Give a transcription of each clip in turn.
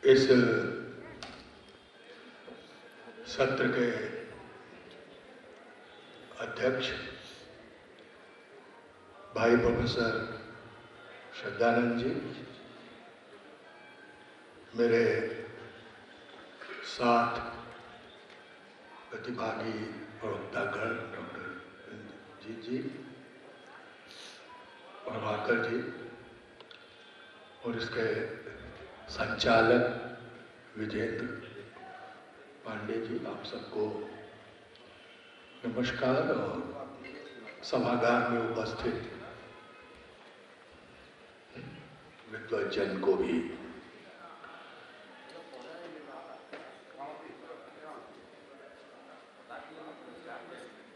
इस सत्र के अध्यक्ष भाई प्रोफेसर श्रद्धानंद जी, मेरे साथ प्रतिभागी प्रवक्तागण डॉक्टर जी, प्रभाकर जी और इसके संचालक विजेंद्र पांडे जी, आप सबको नमस्कार। और सभागार में उपस्थित विद्वज्जन को भी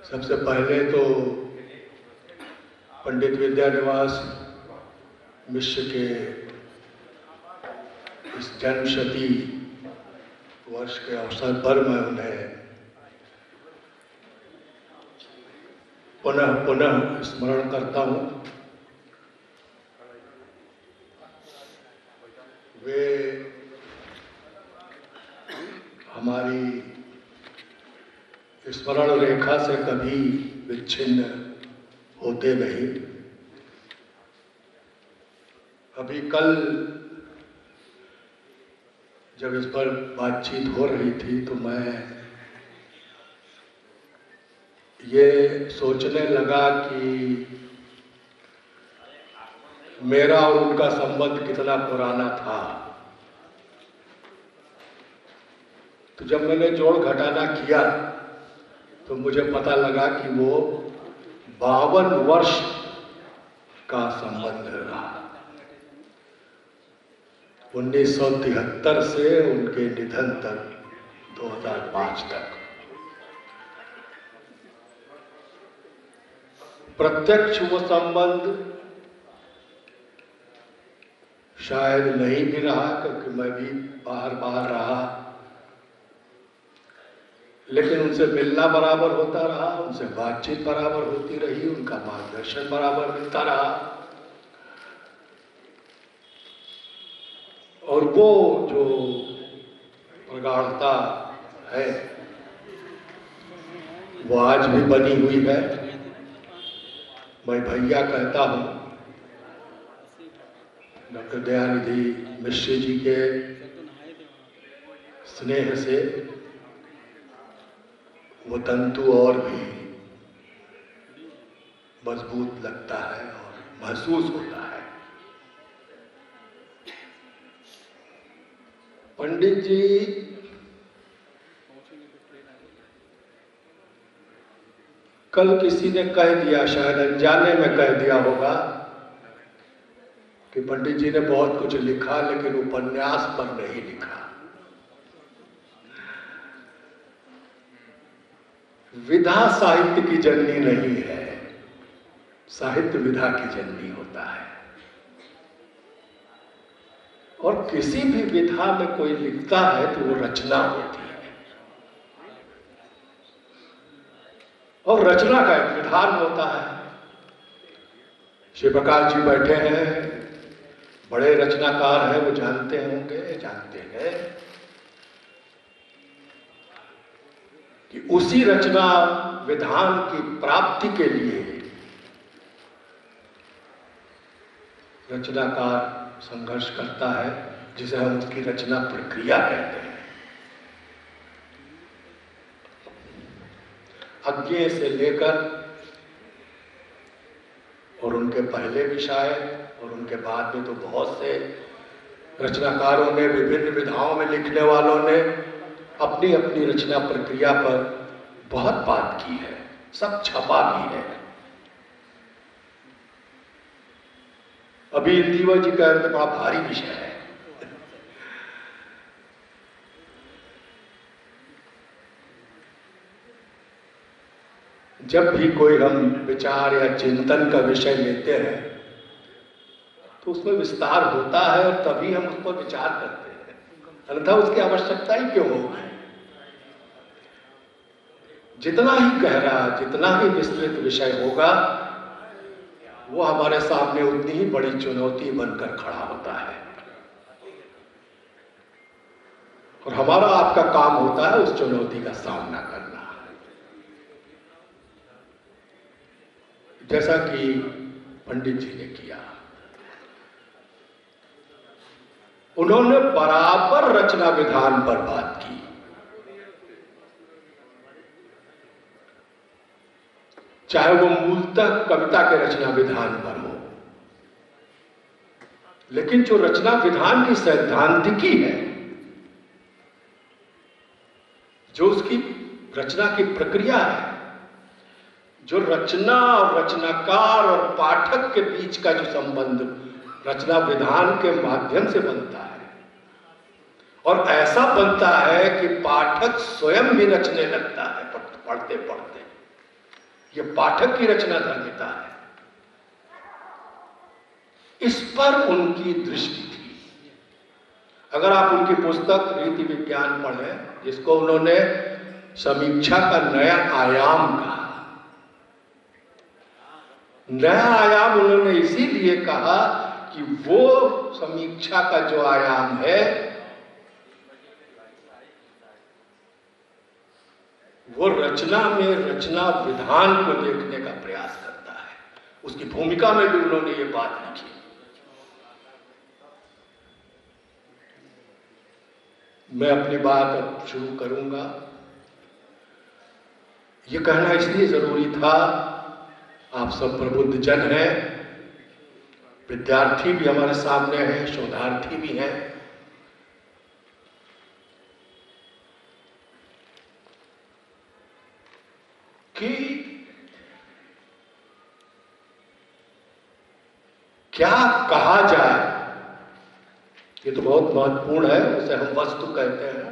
सबसे पहले तो पंडित विद्यानिवास मिश्र के इस जन्मशती वर्ष के अवसर पर मैं उन्हें पुनः पुनः स्मरण करता हूँ। वे हमारी स्मरण रेखा से कभी विच्छिन्न होते नहीं। अभी कल जब इस पर बातचीत हो रही थी तो मैं ये सोचने लगा कि मेरा और उनका संबंध कितना पुराना था। तो जब मैंने जोड़ घटाना किया तो मुझे पता लगा कि वो 52 वर्ष का संबंध रहा। 1973 से उनके निधन तक 2005 तक। प्रत्यक्ष वो संबंध शायद नहीं भी रहा क्योंकि मैं भी बाहर रहा, लेकिन उनसे मिलना बराबर होता रहा, उनसे बातचीत बराबर होती रही, उनका मार्गदर्शन बराबर मिलता रहा। और वो जो प्रगाढ़ता है वो आज भी बनी हुई है। मैं भैया कहता हूँ डॉक्टर दयानिधि मिश्र जी के स्नेह से वो तंतु और भी मजबूत लगता है और महसूस होता है। पंडित जी कल किसी ने कह दिया, शायद अनजाने में कह दिया होगा, कि पंडित जी ने बहुत कुछ लिखा लेकिन उपन्यास पर नहीं लिखा। विधा साहित्य की जननी नहीं है, साहित्य विधा की जननी होता है। और किसी भी विधा में कोई लिखता है तो वो रचना होती है, और रचना का एक विधान होता है। शिव प्रकाश जी बैठे हैं, बड़े रचनाकार हैं, वो जानते हैं कि उसी रचना विधान की प्राप्ति के लिए रचनाकार संघर्ष करता है, जिसे हम उसकी रचना प्रक्रिया कहते हैं। अज्ञेय से लेकर और उनके पहले भी शायद और उनके बाद में तो बहुत से रचनाकारों ने, विभिन्न विधाओं में लिखने वालों ने अपनी अपनी रचना प्रक्रिया पर बहुत बात की है, सब छपा भी है। अभी इंदिवर जी का तो बड़ा भारी विषय है। जब भी कोई हम विचार या चिंतन का विषय लेते हैं तो उसमें विस्तार होता है और तभी हम उस पर विचार करते हैं, अन्यथा उसकी आवश्यकता ही क्यों होगी। जितना ही गहरा, जितना ही विस्तृत विषय होगा वो हमारे सामने उतनी ही बड़ी चुनौती बनकर खड़ा होता है। और हमारा आपका काम होता है उस चुनौती का सामना करना। जैसा कि पंडित जी ने किया, उन्होंने बराबर रचना विधान पर बात की। चाहे वो मूलतः कविता के रचना विधान पर हो, लेकिन जो रचना विधान की सैद्धांतिकी है, जो उसकी रचना की प्रक्रिया है, जो रचना और रचनाकार और पाठक के बीच का जो संबंध रचना विधान के माध्यम से बनता है, और ऐसा बनता है कि पाठक स्वयं भी रचने लगता है पढ़ते पढ़ते। ये पाठक की रचना धर्मिता है। इस पर उनकी दृष्टि थी। अगर आप उनकी पुस्तक रीति विज्ञान पढ़ें, जिसको उन्होंने समीक्षा का नया आयाम कहा, नया आयाम उन्होंने इसीलिए कहा कि वो समीक्षा का जो आयाम है वो रचना में रचना विधान को देखने का प्रयास करता है। उसकी भूमिका में भी उन्होंने ये बात लिखी। मैं अपनी बात अब शुरू करूंगा। ये कहना इसलिए जरूरी था, आप सब प्रबुद्ध जन हैं, विद्यार्थी भी हमारे सामने हैं, शोधार्थी भी हैं। कि क्या कहा जाए, ये तो बहुत महत्वपूर्ण है। उसे हम वस्तु कहते हैं।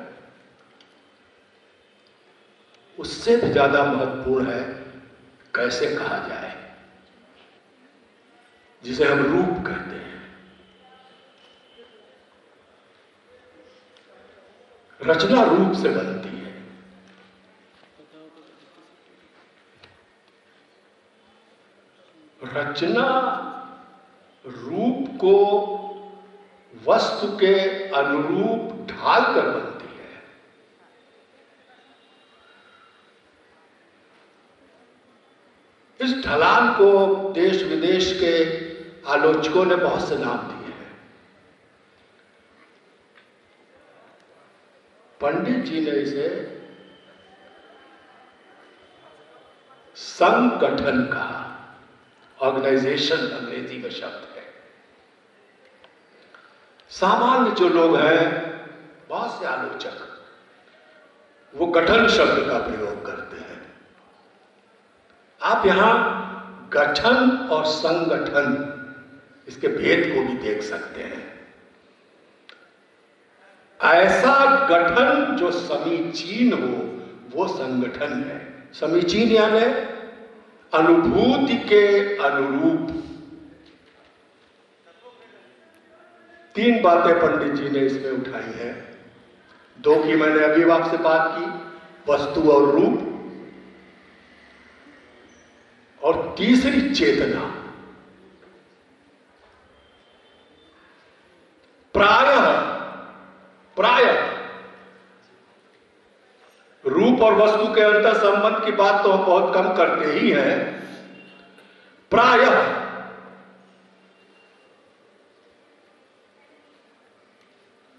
उससे भी ज्यादा महत्वपूर्ण है कैसे कहा जाए, जिसे हम रूप कहते हैं। रचना रूप से बनती है। रचना रूप को वस्तु के अनुरूप ढाल कर बनती है। इस ढलान को देश विदेश के आलोचकों ने बहुत से नाम दिए हैं। पंडित जी ने इसे संगठन कहा। ऑर्गेनाइजेशन अंग्रेजी का शब्द है। सामान्य जो लोग हैं, बहुत से आलोचक, वो गठन शब्द का प्रयोग करते हैं। आप यहां गठन और संगठन, इसके भेद को भी देख सकते हैं। ऐसा गठन जो समीचीन हो, वो संगठन है। समीचीन यानी अनुभूति के अनुरूप। तीन बातें पंडित जी ने इसमें उठाई हैं। दो की मैंने अभी आपसे बात की, वस्तु और रूप, और तीसरी चेतना। प्रायः रूप और वस्तु के अंतर संबंध की बात तो हम बहुत कम करते ही हैं। प्रायः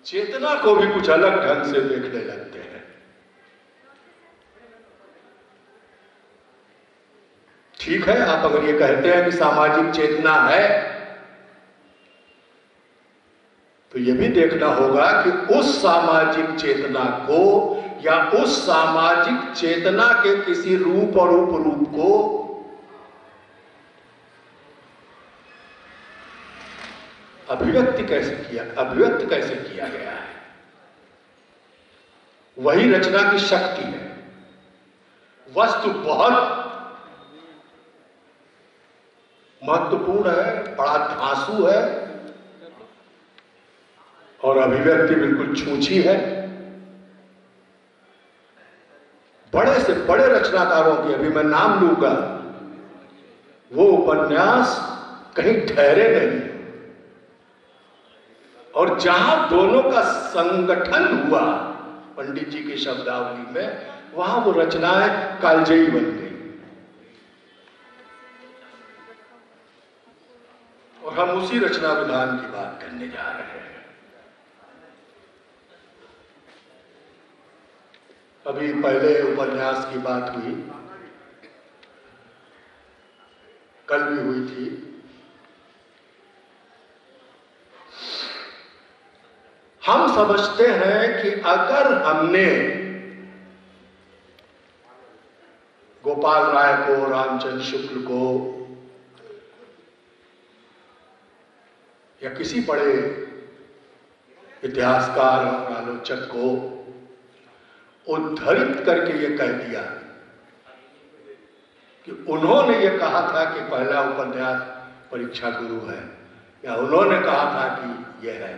चेतना को भी कुछ अलग ढंग से देखने लगते हैं। ठीक है, आप अगर ये कहते हैं कि सामाजिक चेतना है, तो यह भी देखना होगा कि उस सामाजिक चेतना को या उस सामाजिक चेतना के किसी रूप और उपरूप को अभिव्यक्त कैसे किया गया है। वही रचना की शक्ति है। वस्तु बहुत महत्वपूर्ण है, बड़ा धांसू है, और अभिव्यक्ति बिल्कुल छूछी है। बड़े से बड़े रचनाकारों की अभी मैं नाम लूंगा, वो उपन्यास कहीं ठहरे नहीं। और जहां दोनों का संगठन हुआ, पंडित जी की शब्दावली में, वहां वो रचनाएं कालजयी बन गई। और हम उसी रचना विधान की बात करने जा रहे हैं। अभी पहले उपन्यास की बात हुई, कल भी हुई थी। हम समझते हैं कि अगर हमने गोपाल राय को, रामचंद्र शुक्ल को या किसी बड़े इतिहासकार और आलोचक को उद्धृत करके ये कह दिया कि उन्होंने ये कहा था कि पहला उपन्यास परीक्षा गुरु है, या उन्होंने कहा था कि यह है,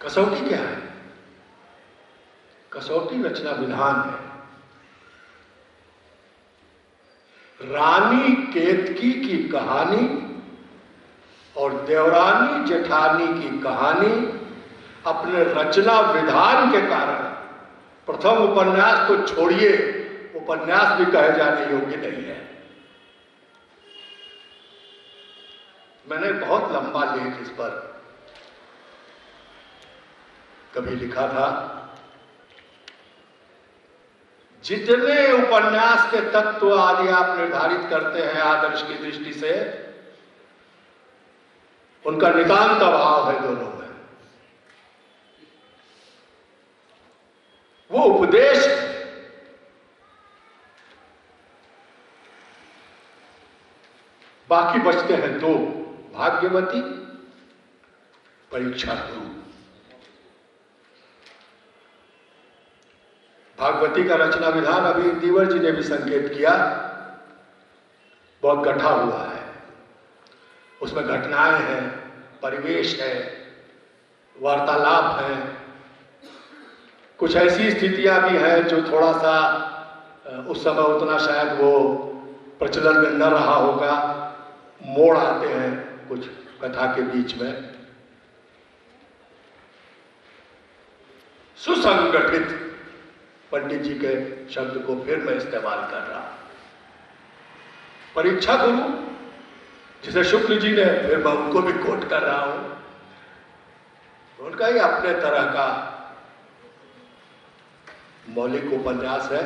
कसौटी क्या है? कसौटी रचना विधान है। रानी केतकी की कहानी और देवरानी जेठानी की कहानी अपने रचना विधान के कारण प्रथम उपन्यास तो छोड़िए, उपन्यास भी कहे जाने योग्य नहीं है। मैंने बहुत लंबा लेख इस पर कभी लिखा था। जितने उपन्यास के तत्व आदि आप निर्धारित करते हैं आदर्श की दृष्टि से, उनका नितांत अभाव है दोनों में। वो उपदेश बाकी बचते हैं दो, भाग्यवती, परीक्षा गुरु। भागवती का रचना विधान अभी दीवर जी ने भी संकेत किया, बहुत गठा हुआ है। उसमें घटनाएं हैं, परिवेश है, वार्तालाप है, कुछ ऐसी स्थितियां भी हैं जो थोड़ा सा उस समय उतना शायद वो प्रचलन में न रहा होगा, मोड़ आते हैं कुछ कथा के बीच में। सुसंगठित, पंडित जी के शब्द को फिर मैं इस्तेमाल कर रहा हूं। परीक्षा गुरु जिसे शुक्ल जी ने, फिर मैं उनको भी कोट कर रहा हूं, उनका ही अपने तरह का मौलिक उपन्यास है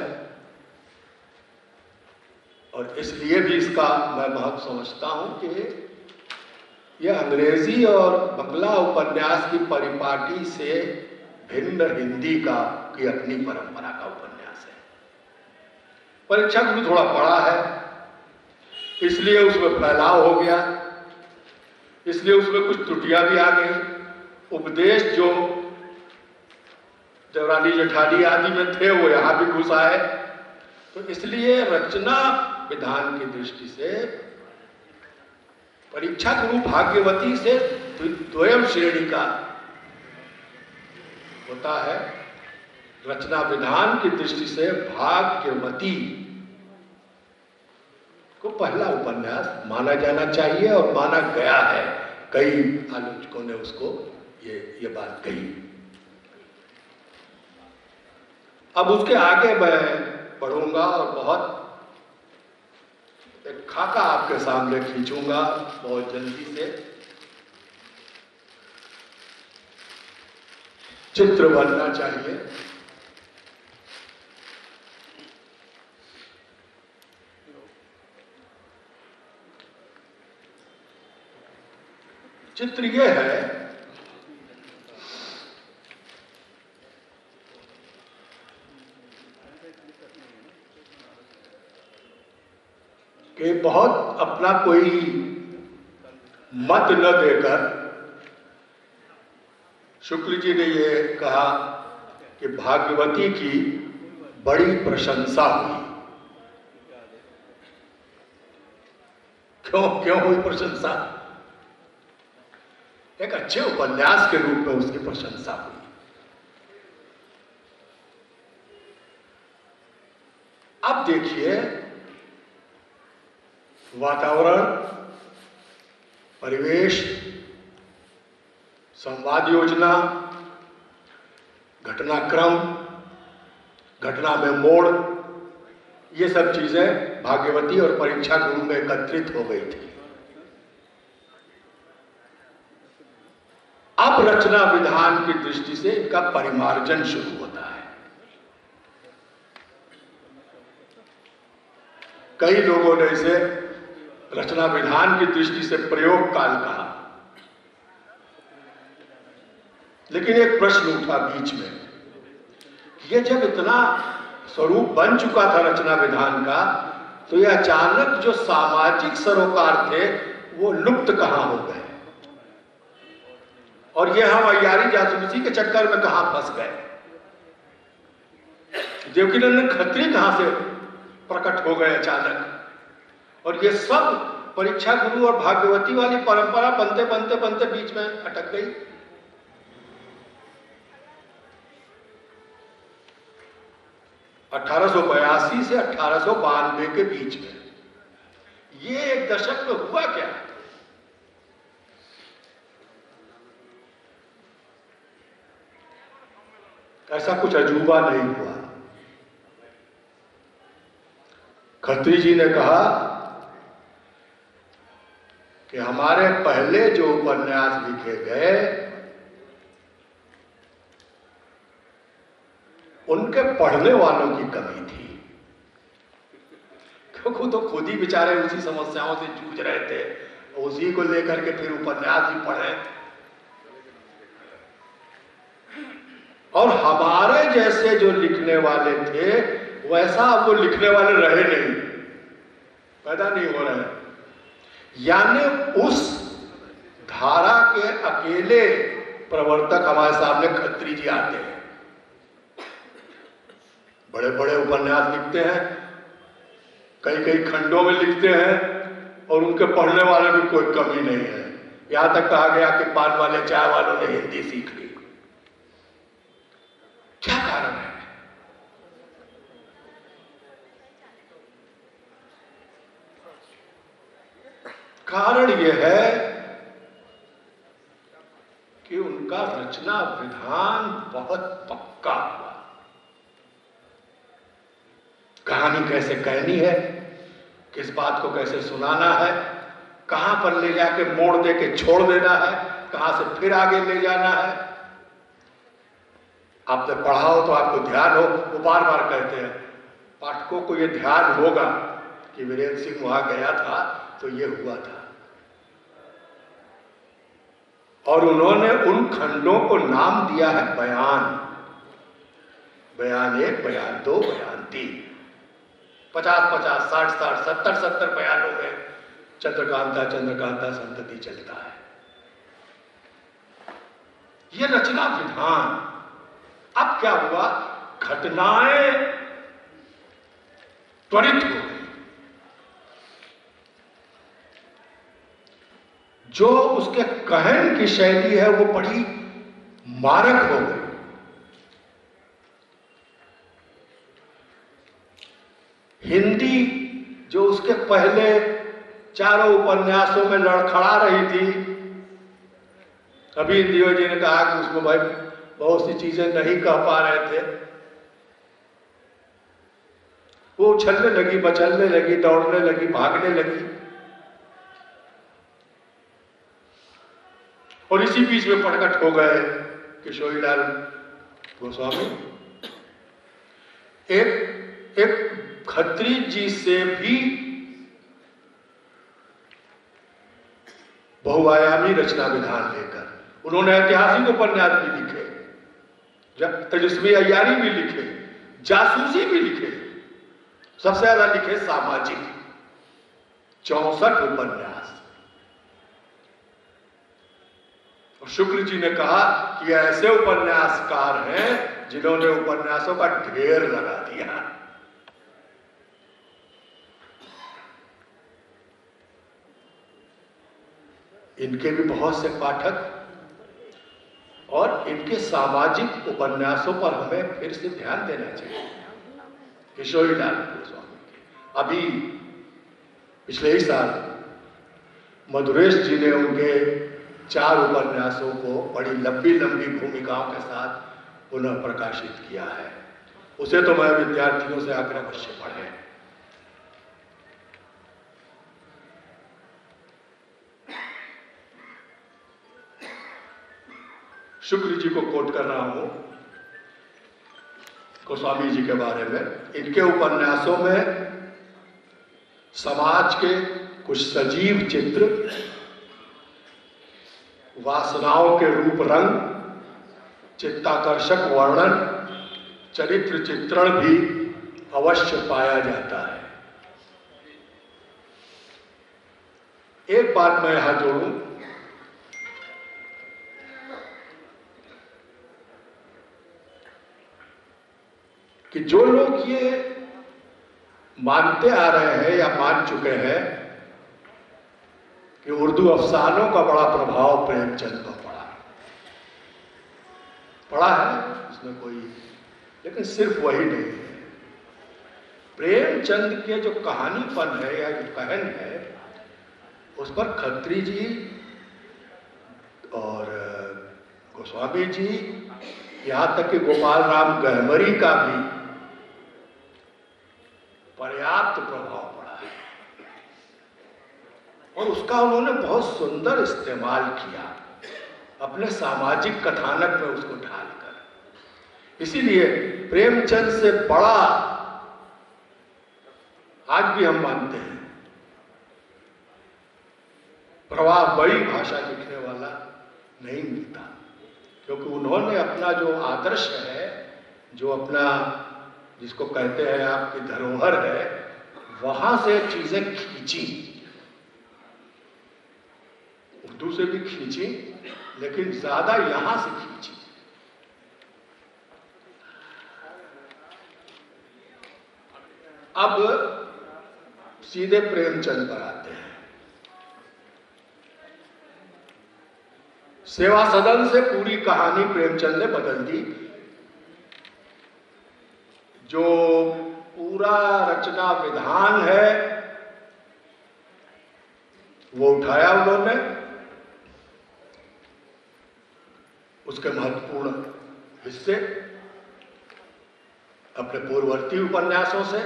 और इसलिए भी इसका मैं महत्व समझता हूं कि यह अंग्रेजी और बंगला उपन्यास की परिपाटी से भिन्न हिंदी की अपनी परंपरा का उपन्यास है। परीक्षा गुरु थोड़ा बड़ा है, इसलिए उसमें फैलाव हो गया, इसलिए उसमें कुछ त्रुटियां भी आ गई। उपदेश जो देवरानी जेठानी आदि में थे वो यहां भी घुस आए। तो इसलिए रचना विधान की दृष्टि से परीक्षा गुरु भाग्यवती से द्वयम श्रेणी का होता है। रचना विधान की दृष्टि से भाग्यवती को पहला उपन्यास माना जाना चाहिए और माना गया है। कई आलोचकों ने उसको ये बात कही। अब उसके आगे मैं बढ़ूंगा और बहुत एक खाका आपके सामने खींचूंगा बहुत जल्दी से। चित्र बनना चाहिए। चित्र यह है कि बहुत अपना कोई मत न देकर शुक्ल जी ने ये कहा कि भाग्यवती की बड़ी प्रशंसा हुई। क्यों हुई प्रशंसा? एक अच्छे उपन्यास के रूप में उसकी प्रशंसा हुई। अब देखिए, वातावरण, परिवेश, संवाद योजना, घटनाक्रम, घटना में मोड़, ये सब चीजें भाग्यवती और परीक्षा गुरु में एकत्रित हो गई थी। अब रचना विधान की दृष्टि से इनका परिमार्जन शुरू होता है। कई लोगों ने इसे रचना विधान की दृष्टि से प्रयोग काल कहा, लेकिन एक प्रश्न उठा बीच में, ये जब इतना स्वरूप बन चुका था रचना विधान का, तो ये अचानक जो सामाजिक सरोकार थे वो लुप्त कहां हो गए, और ये हम अय्यारी जासूसी के चक्कर में कहां फंस गए। देवकीनंदन खत्री कहां से प्रकट हो गए अचानक, और ये सब परीक्षा गुरु और भाग्यवती वाली परंपरा बनते बनते बनते बीच में अटक गई। अठारह सौ 82 से 1892 के बीच में, ये एक दशक में हुआ क्या? ऐसा कुछ अजूबा नहीं हुआ। खत्री जी ने कहा कि हमारे पहले जो उपन्यास लिखे गए उनके पढ़ने वालों की कमी थी, क्योंकि तो खुद ही बेचारे उसी समस्याओं से जूझ रहे थे, उसी को लेकर के फिर उपन्यास भी पढ़े, और हमारे जैसे जो लिखने वाले थे वैसा अब वो लिखने वाले रहे नहीं, पैदा नहीं हो रहे। यानी उस धारा के अकेले प्रवर्तक हमारे सामने खत्री जी आते हैं, बड़े बड़े उपन्यास लिखते हैं, कई कई खंडों में लिखते हैं, और उनके पढ़ने वाले भी कोई कमी नहीं है। यहां तक कहा गया कि पान वाले चाय वालों ने हिंदी सीख ली। क्या कारण है? कारण यह है कि उनका रचना विधान बहुत पक्का हुआ। कहानी कैसे कहनी है, किस बात को कैसे सुनाना है, कहां पर ले जाके मोड़ दे के छोड़ देना है, कहां से फिर आगे ले जाना है। आपने पढ़ा हो तो आपको ध्यान हो, वो बार बार कहते हैं, पाठकों को ये ध्यान होगा कि वीरेंद्र सिंह वहां गया था तो ये हुआ था। और उन्होंने उन खंडों को नाम दिया है बयान, बयान 1, बयान 2, बयान 3, 50-50, 60-60, 70-70 बयानों में चंद्रकांता चंद्रकांता संतति चलता है। यह रचना विधान। अब क्या हुआ, घटनाएं त्वरित हो गई, जो उसके कहन की शैली है वो बड़ी मारक हो गई। हिंदी जो उसके पहले चारों उपन्यासों में लड़खड़ा रही थी, अभी दियो जी ने कहा कि उसको भाई बहुत सी चीजें नहीं कह पा रहे थे, वो उछलने लगी, बचलने लगी, दौड़ने लगी, भागने लगी, और इसी बीच में प्रकट हो गए किशोरीलाल गोस्वामी। एक खत्री जी से भी बहुआयामी रचना विधान लेकर उन्होंने ऐतिहासिक उपन्यास भी लिखे, तेजस्वी अय्यारी भी लिखे, जासूसी भी लिखे, सबसे ज्यादा लिखे सामाजिक 64 उपन्यास। और शुक्र जी ने कहा कि ऐसे उपन्यासकार हैं जिन्होंने उपन्यासों का ढेर लगा दिया। इनके भी बहुत से पाठक, और इनके सामाजिक उपन्यासों पर हमें फिर से ध्यान देना चाहिए। किशोरीलाल गोस्वामी के अभी पिछले ही साल मधुरेश जी ने उनके 4 उपन्यासों को बड़ी लंबी लंबी भूमिकाओं के साथ पुनः प्रकाशित किया है। उसे तो मैं विद्यार्थियों से आग्रह अवश्य पढ़ें। शुक्र जी को कोट कर रहा हूं, गोस्वामी जी के बारे में। इनके उपन्यासों में समाज के कुछ सजीव चित्र, वासनाओं के रूप रंग, चित्ताकर्षक वर्णन, चरित्र चित्रण भी अवश्य पाया जाता है। एक बात मैं यहां जोड़ूं, कि जो लोग ये मानते आ रहे हैं या मान चुके हैं कि उर्दू अफसानों का बड़ा प्रभाव प्रेमचंद पर पड़ा है, इसमें कोई, लेकिन सिर्फ वही नहीं है। प्रेमचंद के जो कहानीपन है या जो कहन है, उस पर खत्री जी और गोस्वामी जी, यहां तक कि गोपाल राम गहमरी का भी पर्याप्त प्रभाव पड़ा है, और उसका उन्होंने बहुत सुंदर इस्तेमाल किया अपने सामाजिक कथानक में उसको ढालकर। इसीलिए प्रेमचंद से बड़ा आज भी हम मानते हैं प्रवाह बड़ी भाषा लिखने वाला नहीं मिलता, क्योंकि उन्होंने अपना जो आदर्श है, जो अपना जिसको कहते हैं आपकी धरोहर है, वहां से चीजें खींची, उर्दू से भी खींची, लेकिन ज्यादा यहां से खींची। अब सीधे प्रेमचंद पर आते हैं। सेवा सदन से पूरी कहानी प्रेमचंद ने बदल दी। जो पूरा रचना विधान है वो उठाया उन्होंने, उसके महत्वपूर्ण हिस्से अपने पूर्ववर्ती उपन्यासों से,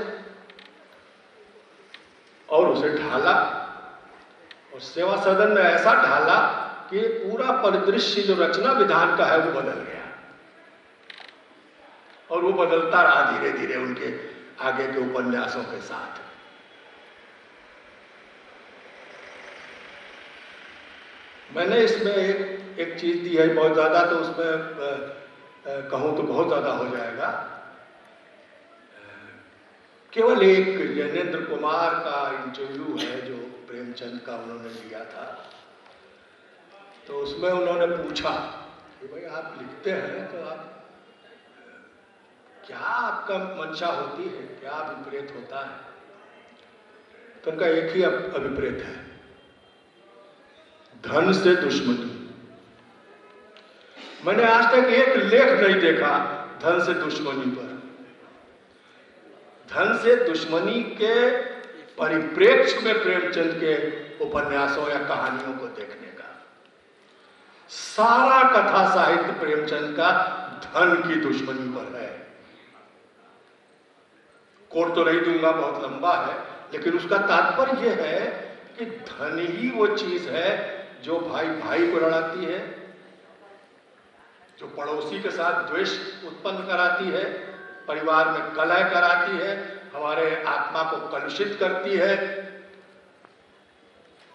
और उसे ढाला, और सेवा सदन में ऐसा ढाला कि पूरा परिदृश्य जो रचना विधान का है वो बदल गया, और वो बदलता रहा धीरे धीरे उनके आगे के उपन्यासों के साथ। मैंने इसमें एक चीज दी है, बहुत ज्यादा तो उसमें कहूं तो बहुत ज्यादा हो जाएगा। केवल एक ज्ञानेंद्र कुमार का इंटरव्यू है जो प्रेमचंद का उन्होंने लिया था, तो उसमें उन्होंने पूछा कि भाई आप लिखते हैं तो आप क्या आपका मंशा होती है, क्या अभिप्रेत होता है? तो उनका एक ही अभिप्रेत है, धन से दुश्मनी। मैंने आज तक एक लेख नहीं देखा धन से दुश्मनी पर, धन से दुश्मनी के परिप्रेक्ष्य में प्रेमचंद के उपन्यासों या कहानियों को देखने का। सारा कथा साहित्य प्रेमचंद का धन की दुश्मनी पर है। कोट तो नहीं दूंगा, बहुत लंबा है, लेकिन उसका तात्पर्य यह है कि धन ही वो चीज है जो भाई भाई को लड़ाती है, जो पड़ोसी के साथ द्वेष उत्पन्न कराती है, परिवार में कलह कराती है, हमारे आत्मा को कलुषित करती है,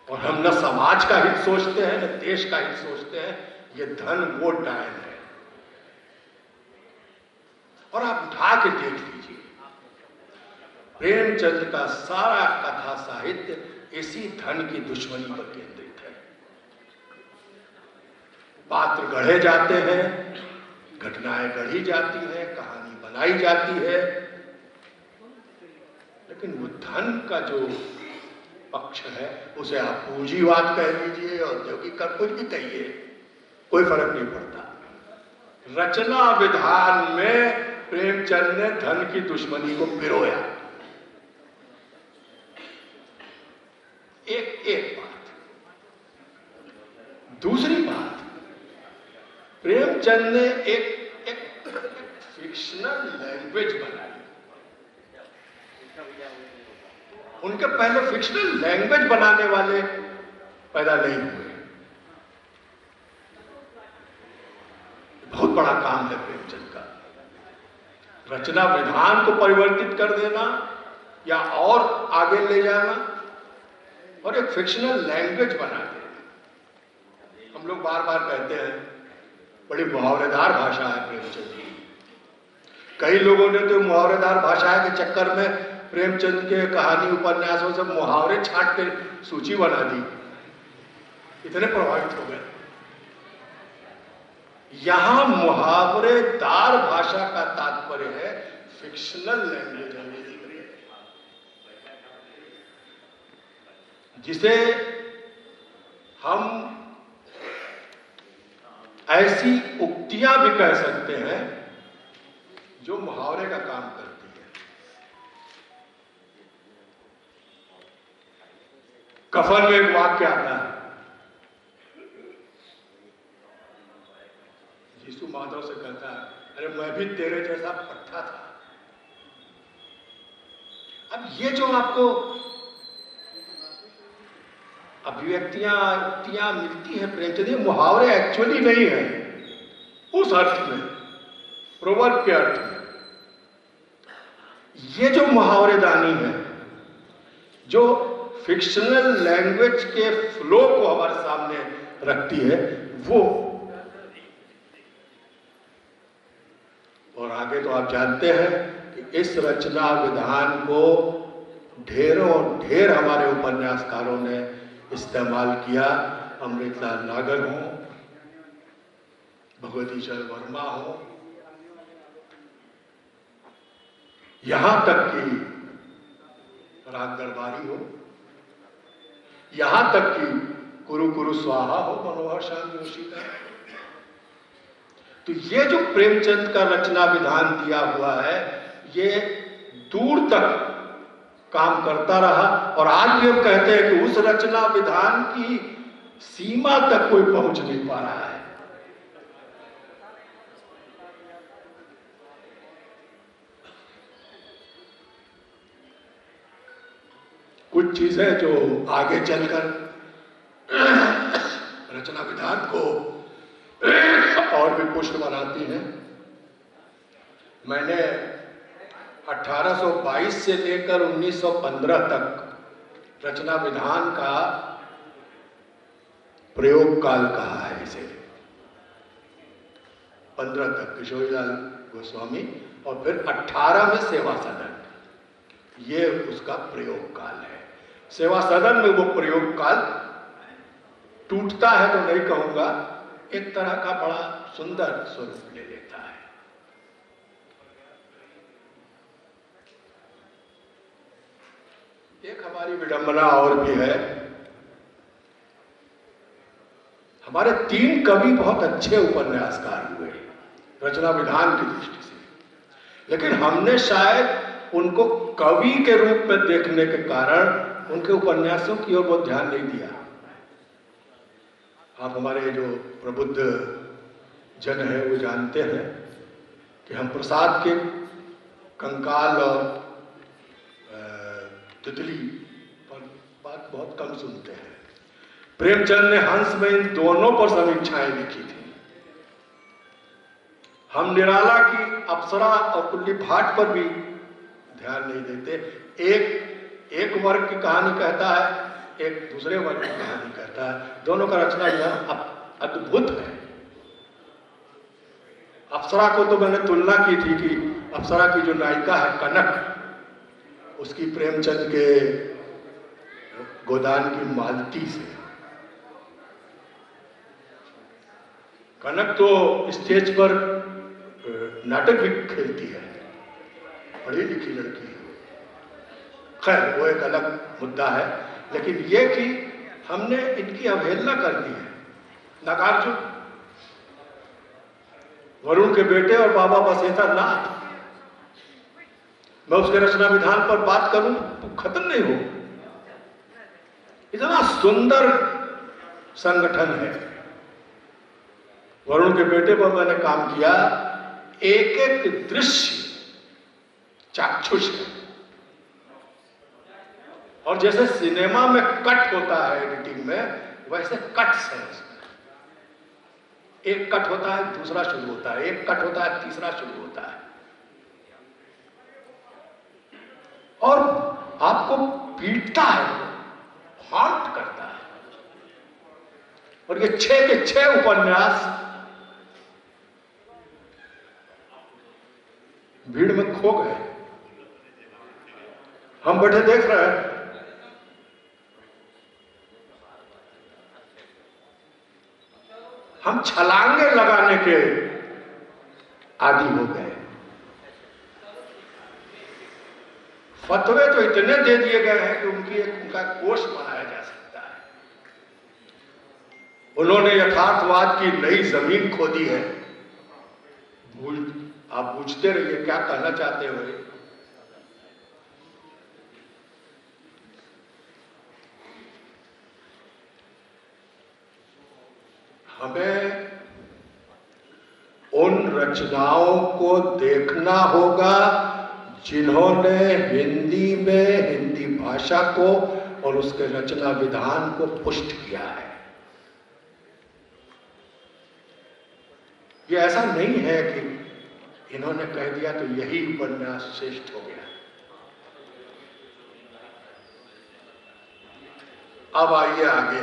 और हम न समाज का हित सोचते हैं न देश का हित सोचते हैं। ये धन वो डायन है, और आप उठा के देख लीजिए, प्रेमचंद का सारा कथा साहित्य इसी धन की दुश्मनी पर केंद्रित है। पात्र गढ़े जाते हैं, घटनाएं गढ़ी जाती हैं, कहानी बनाई जाती है, लेकिन वो धन का जो पक्ष है उसे आप पूंजीवाद कह लीजिए, औद्योगिक कुछ भी कहिए, कोई फर्क नहीं पड़ता। रचना विधान में प्रेमचंद ने धन की दुश्मनी को पिरोया। एक बात, दूसरी बात, प्रेमचंद ने एक फिक्शनल लैंग्वेज बनाई। उनके पहले फिक्शनल लैंग्वेज बनाने वाले पैदा नहीं हुए। बहुत बड़ा काम है प्रेमचंद का, रचना विधान को परिवर्तित कर देना या और आगे ले जाना और एक फिक्शनल लैंग्वेज बना देना। हम लोग बार बार कहते हैं बड़ी मुहावरेदार भाषा है प्रेमचंद की। कई लोगों ने तो मुहावरेदार भाषा के चक्कर में प्रेमचंद के कहानी उपन्यासों से मुहावरे छांट कर सूची बना दी, इतने प्रभावित हो गए। यहां मुहावरेदार भाषा का तात्पर्य है फिक्शनल लैंग्वेज, जिसे हम ऐसी उक्तियां भी कह सकते हैं जो मुहावरे का काम करती है। कफन में एक वाक्य आता है, यीशु माधव से कहता है, अरे मैं भी तेरे जैसा पट्टा था। अब ये जो आपको अभिव्यक्तियां मिलती है प्रेमचंद, ये मुहावरे एक्चुअली नहीं है उस अर्थ में, प्रोवर्ब के अर्थ में। ये जो मुहावरेदानी है, जो फिक्शनल लैंग्वेज के फ्लो को हमारे सामने रखती है, वो। और आगे तो आप जानते हैं कि इस रचना विधान को ढेर हमारे उपन्यासकारों ने इस्तेमाल किया। अमृतलाल नागर हो, भगवती चरण वर्मा हो, यहां तक कि राग दरबारी हो, यहां तक कि कुरु कुरु स्वाहा हो मनोहर श्याम जोशी का। तो ये जो प्रेमचंद का रचना विधान दिया हुआ है, ये दूर तक काम करता रहा। और आज भी हम कहते हैं कि उस रचना विधान की सीमा तक कोई पहुंच नहीं पा रहा है। कुछ चीजें जो आगे चलकर रचना विधान को और भी पुष्ट बनाती हैं। मैंने 1822 से लेकर 1915 तक रचना विधान का प्रयोग काल कहा है इसे। 15 तक किशोरीलाल गोस्वामी और फिर 18 में सेवा सदन, ये उसका प्रयोग काल है। सेवा सदन में वो प्रयोग काल टूटता है तो नहीं कहूंगा, एक तरह का बड़ा सुंदर स्वरूप ले लेता है। एक हमारी विडंबना और भी है, हमारे 3 कवि बहुत अच्छे उपन्यासकार हुए रचना विधान की दृष्टि से, लेकिन हमने शायद उनको कवि के रूप में देखने के कारण उनके उपन्यासों की ओर बहुत ध्यान नहीं दिया। आप हमारे जो प्रबुद्ध जन है वो जानते हैं कि हम प्रसाद के कंकाल और तितली पर बात बहुत कम सुनते हैं। प्रेमचंद ने हंस में इन दोनों पर समीक्षाएं लिखी थी। हम निराला की अप्सरा और कुल्ली भाट पर भी ध्यान नहीं देते। एक वर्ग की कहानी कहता है, एक दूसरे वर्ग की कहानी कहता है। दोनों का रचना विधान अद्भुत है। अप्सरा को तो मैंने तुलना की थी कि अप्सरा की जो नायिका है कनक, उसकी प्रेमचंद के गोदान की मालती से। कनक तो स्टेज पर नाटक भी खेलती है, पढ़ी लिखी लड़की है। खैर वो एक अलग मुद्दा है, लेकिन ये कि हमने इनकी अवहेलना कर दी है। नागार्जुन, वरुण के बेटे और बाबा बसेतर नाथ, मैं उसके रचना विधान पर बात करूं तो खत्म नहीं हो। इतना सुंदर संगठन है वरुण के बेटे पर मैंने काम किया, एक एक दृश्य चाक्षुष है। और जैसे सिनेमा में कट होता है एडिटिंग में, वैसे कट्स है उसमें। एक कट होता है, दूसरा शुरू होता है, एक कट होता है, तीसरा शुरू होता है, और आपको पीटता है, हॉन्ट करता है। और ये 6 के 6 उपन्यास भीड़ में खो गए। हम बैठे देख रहे हैं, हम छलांगे लगाने के आदी हो गए। फतवे तो इतने दे दिए गए हैं कि उनका कोष बनाया जा सकता है। उन्होंने यथार्थवाद की नई जमीन खोदी है। आप पूछते रहिए क्या कहना चाहते हो। हमें उन रचनाओं को देखना होगा जिन्होंने हिंदी में हिंदी भाषा को और उसके रचना विधान को पुष्ट किया है। ये ऐसा नहीं है कि इन्होंने कह दिया तो यही उपन्यास श्रेष्ठ हो गया। अब आइए आगे।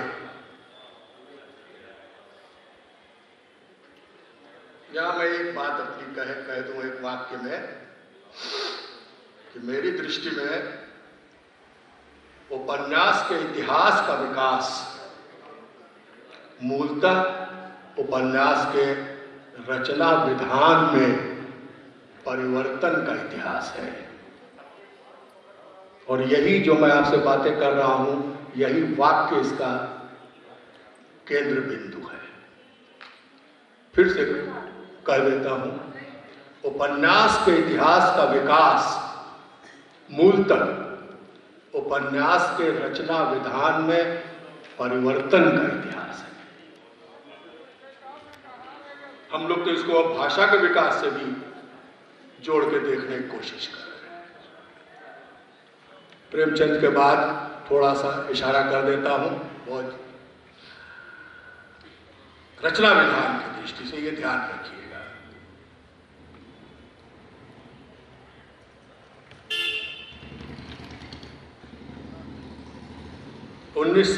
यहां मैं एक बात अपनी कह दूं एक वाक्य में कि मेरी दृष्टि में उपन्यास के इतिहास का विकास मूलतः उपन्यास के रचना विधान में परिवर्तन का इतिहास है। और यही जो मैं आपसे बातें कर रहा हूं, यही वाक्य इसका केंद्र बिंदु है। फिर से कह देता हूं, उपन्यास के इतिहास का विकास मूलतः उपन्यास के रचना विधान में परिवर्तन का इतिहास है। हम लोग तो इसको अब भाषा के विकास से भी जोड़ के देखने की कोशिश कर रहे हैं। प्रेमचंद के बाद थोड़ा सा इशारा कर देता हूं, बहुत रचना विधान की दृष्टि से ये ध्यान रखिएगा। उन्नीस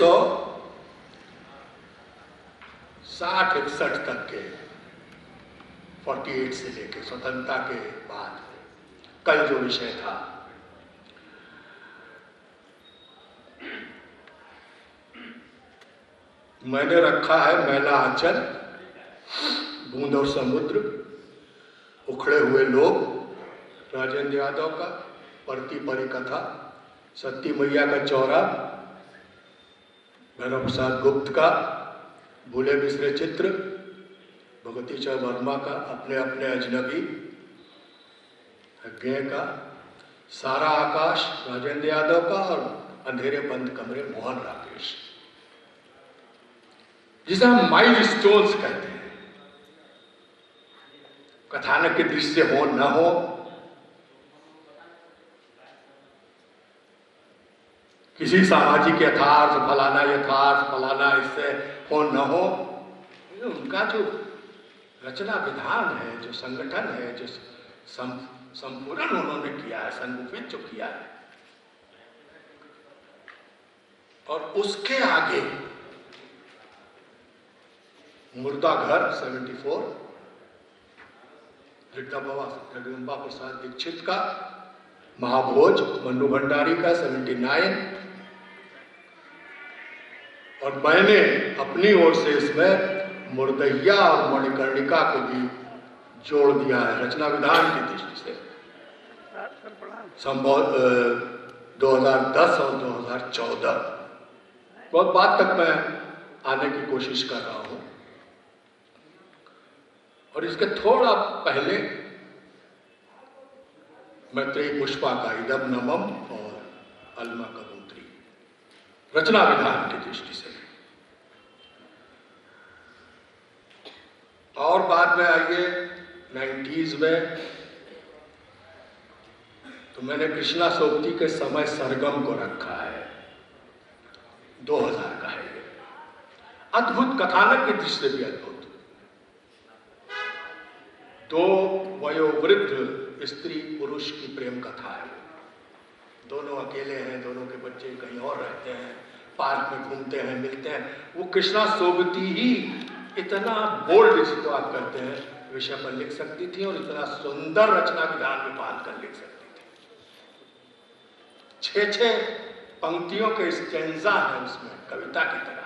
1960-61 तक के 48 से लेकर स्वतंत्रता के बाद कल जो विषय था, मैंने रखा है मैला आंचल, बूंद और समुद्र, उखड़े हुए लोग, राजेंद्र यादव का, परती परी कथा, सती मैया का चौरा, भैरव प्रसाद गुप्त का, भूले बिसरे चित्र, भगवती चौधरी वर्मा का अपने अपने अजनबी, अज्ञे का, सारा आकाश राजेंद्र यादव का, और अंधेरे बंद कमरे मोहन राकेश, जिसे हम माइल स्टोन्स कहते हैं। कथानक की दृश्य हो न हो, किसी सामाजिक यथार्थ फलाना इससे हो न हो, उनका जो रचना विधान है, जो संगठन है, जो संपूर्ण उन्होंने किया है, संगठित जो किया है, और उसके आगे मुर्दा घर 74, जगदम्बा प्रसाद दीक्षित का, महाभोज मन्नू भंडारी का 79, और मैंने अपनी ओर से इसमें मुर्दैया और मणिकर्णिका को भी जोड़ दिया है रचना विधान की दृष्टि से। संभव 2010 और 2014 बहुत बाद तक मैं आने की कोशिश कर रहा हूं। और इसके थोड़ा पहले मैत्रेयी पुष्पा का इदम नमम और अलमा कबूतरी रचना विधान की दृष्टि से। बाद में आइए 90s में, तो मैंने कृष्णा सोबती के समय सरगम को रखा है। 2000 का है ये। अद्भुत कथानक की दृष्टि से भी अद्भुत। दो वयोवृद्ध स्त्री पुरुष की प्रेम कथा है। दोनों अकेले हैं, दोनों के बच्चे कहीं और रहते हैं, पार्क में घूमते हैं, मिलते हैं। वो कृष्णा सोबती ही इतना बोल्ड, जिसको आप कहते हैं, विषय पर लिख सकती थी और इतना सुंदर रचना विधान में बांध कर लिख सकती थी। 6-6 पंक्तियों के स्टैंजा है उसमें, कविता की तरह।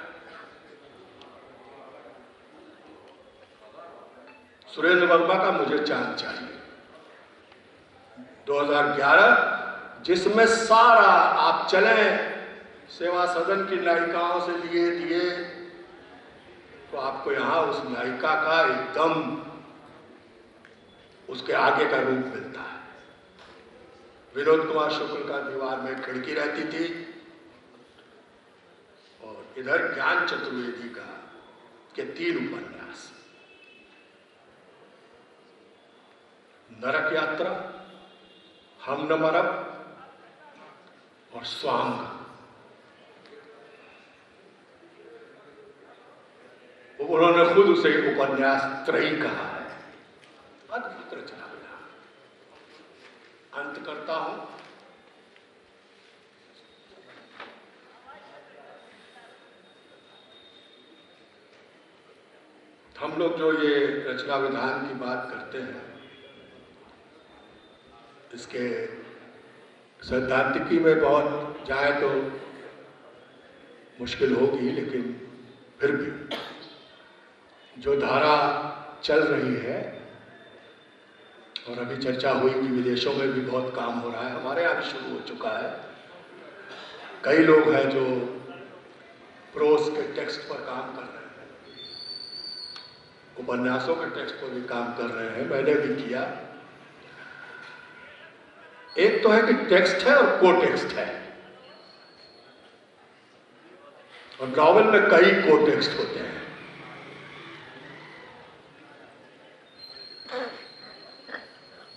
सुरेंद्र वर्मा का मुझे चांद चाहिए 2011, जिसमें सारा आप चलें सेवा सदन की नायिकाओं से लिए दिए तो आपको यहां उस नायिका का एकदम उसके आगे का रूप मिलता है। विनोद कुमार शुक्ल का दीवार में खिड़की रहती थी और इधर ज्ञान चतुर्वेदी का के 3 उपन्यास, नरक यात्रा, हम न मरब और स्वांग। उन्होंने खुद उसे उपन्यास त्रयी कहा है। अद्भुत रचना विधान। अंत करता हूं। हम लोग जो ये रचना विधान की बात करते हैं, इसके सैद्धांतिकी में बहुत जाए तो मुश्किल होगी, लेकिन फिर भी जो धारा चल रही है, और अभी चर्चा हुई कि विदेशों में भी बहुत काम हो रहा है, हमारे यहाँ भी शुरू हो चुका है। कई लोग हैं जो प्रोस के टेक्स्ट पर काम कर रहे हैं, उपन्यासों के टेक्स्ट पर भी काम कर रहे हैं, मैंने भी किया। एक तो है कि टेक्स्ट है और को टेक्स्ट है, और नॉवेल में कई को टेक्स्ट होते हैं।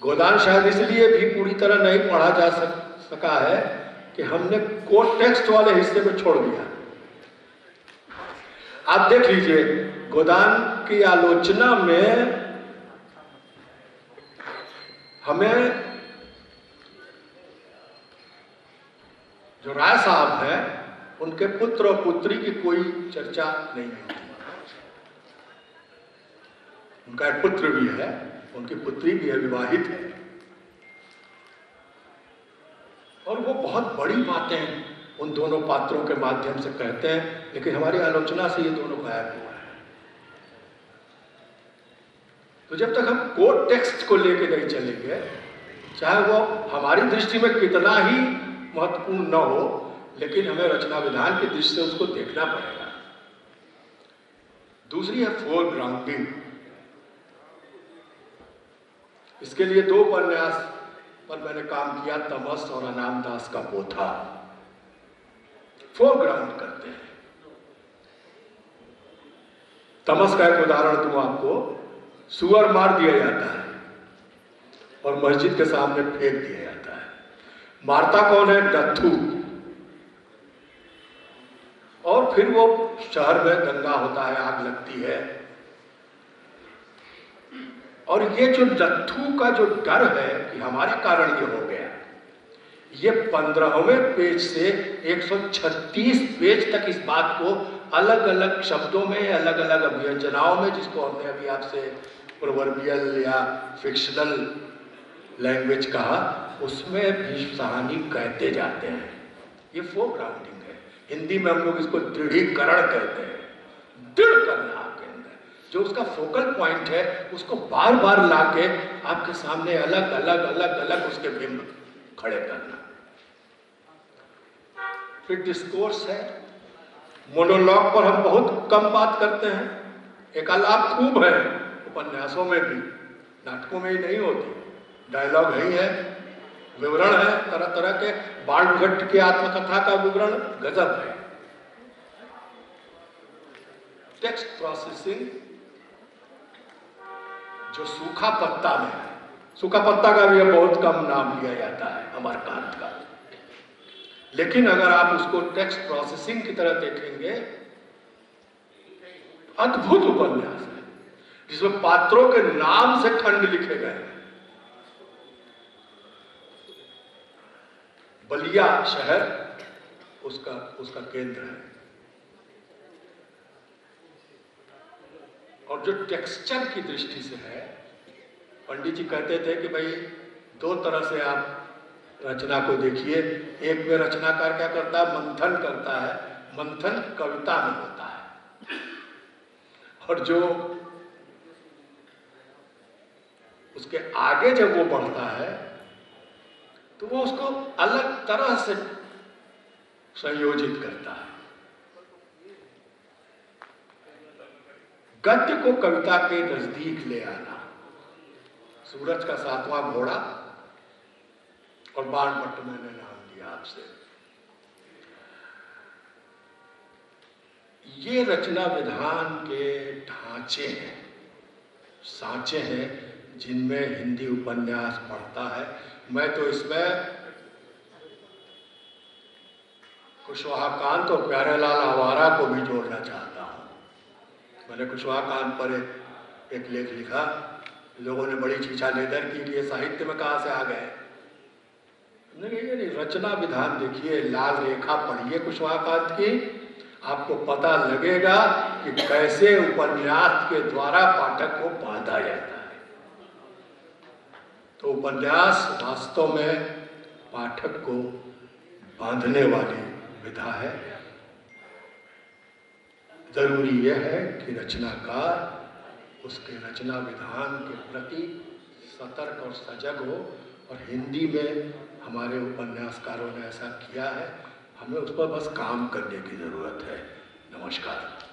गोदान शायद इसलिए भी पूरी तरह नहीं पढ़ा जा सका है कि हमने को टेक्स्ट वाले हिस्से को छोड़ दिया। आप देख लीजिए, गोदान की आलोचना में हमें जो राय साहब हैं, उनके पुत्र और पुत्री की कोई चर्चा नहीं मिलती। उनका एक पुत्र भी है, उनकी पुत्री भी है, विवाहित है, और वो बहुत बड़ी बातें उन दोनों पात्रों के माध्यम से कहते हैं, लेकिन हमारी आलोचना से ये दोनों गायब हुआ है। तो जब तक हम कोड टेक्स्ट को लेके नहीं चलेंगे, चाहे वो हमारी दृष्टि में कितना ही महत्वपूर्ण न हो, लेकिन हमें रचना विधान की दृष्टि से उसको देखना पड़ेगा। दूसरी है फोर ग्राउंडिंग। इसके लिए 2 उपन्यास पर मैंने काम किया, तमस और अनाम दास का पोथा। फोर ग्राउंड करते हैं। तमस का एक उदाहरण दूं आपको। सुअर मार दिया जाता है और मस्जिद के सामने फेंक दिया जाता है। मारता कौन है? डत्थू। और फिर वो शहर में दंगा होता है, आग लगती है, और ये जो डत्थू का जो डर है कि हमारे कारण ये हो गया, ये 15वें पेज से 136 पेज तक इस बात को अलग अलग शब्दों में, अलग अलग अभिव्यंजनाओं में, जिसको हमने अभी आपसे प्रोवर्बियल या फिक्शनल लैंग्वेज कहा, उसमें भी कहानी कहते जाते हैं। ये फोर ग्राउंडिंग है। हिंदी में हम लोग इसको दृढ़ीकरण कहते हैं। दृढ़ करना आपके अंदर, जो उसका फोकल पॉइंट है, उसको बार बार लाके आपके सामने अलग अलग अलग अलग उसके बिंब खड़े करना। फिर डिस्कोर्स है। मोनोलॉग पर हम बहुत कम बात करते हैं। एक आलाप खूब है उपन्यासों में भी, नाटकों में ही नहीं होती। डायलॉग ही है, विवरण है तरह तरह के। बाणभट्ट की आत्मकथा का विवरण गजब है। टेक्स्ट प्रोसेसिंग जो सूखा पत्ता में है, सूखा पत्ता का भी बहुत कम नाम लिया जाता है अमरकांत का, लेकिन अगर आप उसको टेक्स्ट प्रोसेसिंग की तरह देखेंगे, अद्भुत उपन्यास है जिसमें पात्रों के नाम से खंड लिखे गए हैं। बलिया शहर उसका केंद्र है। और जो टेक्सचर की दृष्टि से है, पंडित जी कहते थे कि भाई दो तरह से आप रचना को देखिए। एक में रचनाकार क्या करता है, मंथन करता है, मंथन कविता में होता है, और जो उसके आगे जब वो बढ़ता है तो वो उसको अलग तरह से संयोजित करता है। गद्य को कविता के नजदीक ले आना, सूरज का 7वां घोड़ा और बाणभट्ट मैंने नाम दिया आपसे। ये रचना विधान के ढांचे हैं, सांचे हैं जिनमें हिंदी उपन्यास पढ़ता है। मैं तो इसमें कुशवाहा कांत और प्यारेलाल आवारा को भी जोड़ना चाहता हूं। मैंने कुशवाहा कांत पर एक लेख लिखा, लोगों ने बड़ी चीचा लेदर की कि ये साहित्य में कहां से आ गए। नहीं, रचना विधान देखिए, लाल रेखा पढ़िए कुशवाहा कांत की, आपको पता लगेगा कि कैसे उपन्यास के द्वारा पाठक को बांधा जाता है। तो उपन्यास वास्तव में पाठक को बांधने वाली विधा है। जरूरी यह है कि रचनाकार उसके रचना विधान के प्रति सतर्क और सजग हो, और हिंदी में हमारे उपन्यासकारों ने ऐसा किया है, हमें उस पर बस काम करने की जरूरत है। नमस्कार।